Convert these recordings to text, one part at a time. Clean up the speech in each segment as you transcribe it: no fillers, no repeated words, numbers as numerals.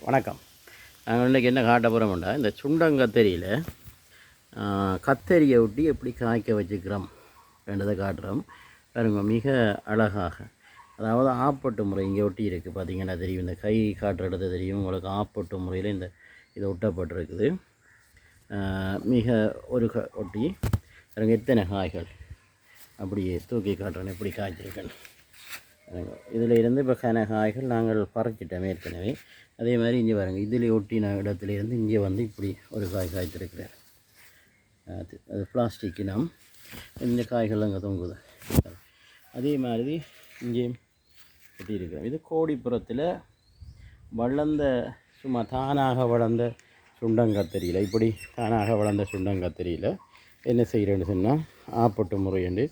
வணக்கம். நாங்கள் இன்றைக்கி என்ன காட்ட போகிறோம்டா, இந்த சுண்டங்கத்தரியில் கத்தரியை ஒட்டி எப்படி காய்க்க வச்சுக்கிறோம் வேண்டதை காட்டுறோம். பாருங்க, மிக அழகாக, அதாவது ஆப்பட்டு முறை இங்கே ஒட்டி இருக்குது. பார்த்திங்கன்னா தெரியும், இந்த கை காட்டுற இடத்த தெரியும் உங்களுக்கு. ஆப்பட்டு முறையில் இதை ஒட்டப்பட்டிருக்குது. மிக ஒரு ஒட்டி பாருங்க, எத்தனை காய்கள் அப்படியே தூக்கி காட்டுறேன் எப்படி காய்ச்சிருக்கேன். இதில் இருந்து இப்போ காய்கள் நாங்கள் பறிச்சிட்டோம் ஏற்கனவே. அதே மாதிரி இங்கே பாருங்கள், இதில் ஒட்டின இடத்துலேருந்து இங்கே வந்து இப்படி ஒரு காய் காய்ச்சிருக்கிறார். அது பிளாஸ்டிக்கு நாம் இந்த காய்கள் அங்கே தொங்குது. அதே மாதிரி இங்கேயும் ஒட்டியிருக்கிறோம். இது கோடிப்புறத்தில் வளர்ந்த, சும்மா தானாக வளர்ந்த சுண்டங்கத்தரியில், இப்படி தானாக வளர்ந்த சுண்டங்கத்தரியில் என்ன செய்கிறேன்னு சொன்னால், ஆப்பட்டு முறையண்டு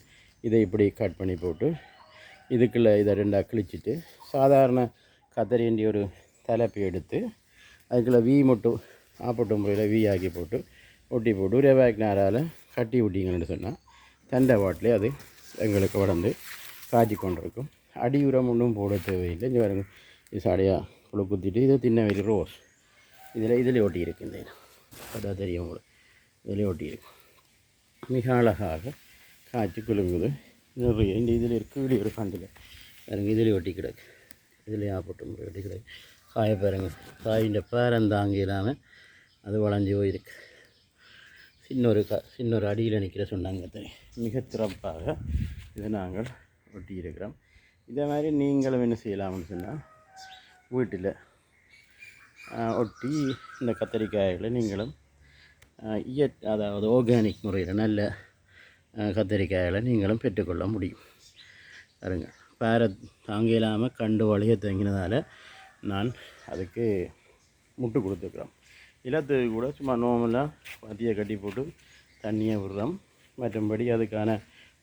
இதை இப்படி கட் பண்ணி போட்டு இதுக்குள்ளே இதை ரெண்டாக கிழிச்சிட்டு, சாதாரண கத்தரிண்டி ஒரு தலைப்பை எடுத்து அதுக்குள்ளே வீ மட்டும் ஆப்பட்டு முறையில் வீ ஆக்கி போட்டு ஒட்டி போட்டு ஒரு நாரால் கட்டி விட்டிங்கன்னு சொன்னால் தண்டை வாட்டிலே அது எங்களுக்கு வளர்ந்து காய்ச்சி கொண்டிருக்கும். அடி உரம் ஒன்றும் போட தேவையில்லை. இங்கே பாருங்க, இது சாடையாக புழு குத்திட்டு இது திண்ணவெளி ரோஸ் இதில் ஒட்டி இருக்கு. இந்த அதான் தெரியும் உங்களுக்கு, இதில் ஒட்டி இருக்கு. மிக அழகாக காய்ச்சி குலுங்குது. நிறைய இந்த இதில் இருக்குது ஒரு கண்டில் பாருங்க, இதில் ஒட்டி கிடக்கு. இதில் ஆப்பட்டு முறை ஒட்டி கிடக்கு. காய பாருங்க, காயின் பேரந்தாங்கி இல்லாமல் அது வளைஞ்சி போயிருக்கு. சின்னொரு அடியில் நிற்கிற சுண்டங்கத்தரி மிக சிறப்பாக இதை நாங்கள் ஒட்டி இருக்கிறோம். இதே மாதிரி நீங்களும் என்ன செய்யலாம்னு சொன்னால், வீட்டில் ஒட்டி இந்த கத்தரிக்காய்களை நீங்களும் அதாவது ஆர்கானிக் முறையில் நல்ல கத்தரிக்காய்களை நீங்களும் பெற்றுக்கொள்ள முடியும். பாருங்க, பேரை தாங்க இல்லாமல் கண்டு வழிய தங்கினதால் நான் அதுக்கு முட்டு கொடுத்துக்கிறோம். இலத்துக்கு கூட சும்மா நோமெல்லாம் பத்தியை கட்டி போட்டு தண்ணியை விடுறோம். மற்றபடி அதுக்கான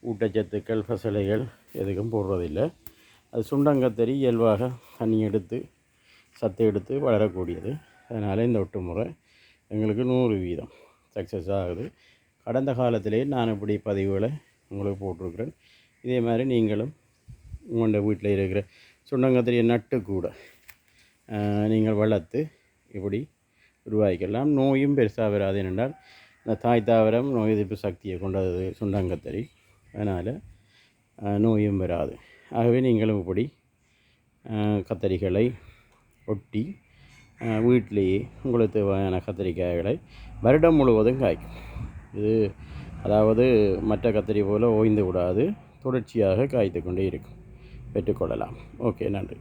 ஊட்டச்சத்துக்கள் பசலைகள் எதுக்கும் போடுறதில்லை. அது சுண்டங்கத்தரி இயல்பாக தண்ணி எடுத்து சத்து எடுத்து வளரக்கூடியது. அதனால் இந்த ஒட்டு முறை எங்களுக்கு 100% சக்ஸஸ் ஆகுது. கடந்த காலத்திலே நான் இப்படி பதிவுகளை உங்களுக்கு போட்டிருக்கிறேன். இதே மாதிரி நீங்களும் உங்களோட வீட்டில் இருக்கிற சுண்டங்கத்தரியை நட்டு கூட நீங்கள் வளர்த்து இப்படி உருவாக்கிக்கலாம். நோயும் பெருசாக வராது. ஏனென்றால் இந்த தாய் தாவரம் நோய் எதிர்ப்பு சக்தியை கொண்டது சுண்டங்கத்தரி, அதனால் நோயும் வராது. ஆகவே நீங்களும் இப்படி கத்தரிகளை ஒட்டி வீட்டிலேயே உங்களுக்கு தேவையான கத்தரிக்காய்களை வருடம் முழுவதும் காய்க்கும். இது அதாவது மற்ற கத்தரி போல் ஓய்ந்து விடாது, தொடர்ச்சியாக காய்த்து கொண்டே இருக்கும். பெற்றுக்கொள்ளலாம். ஓகே, நன்றி.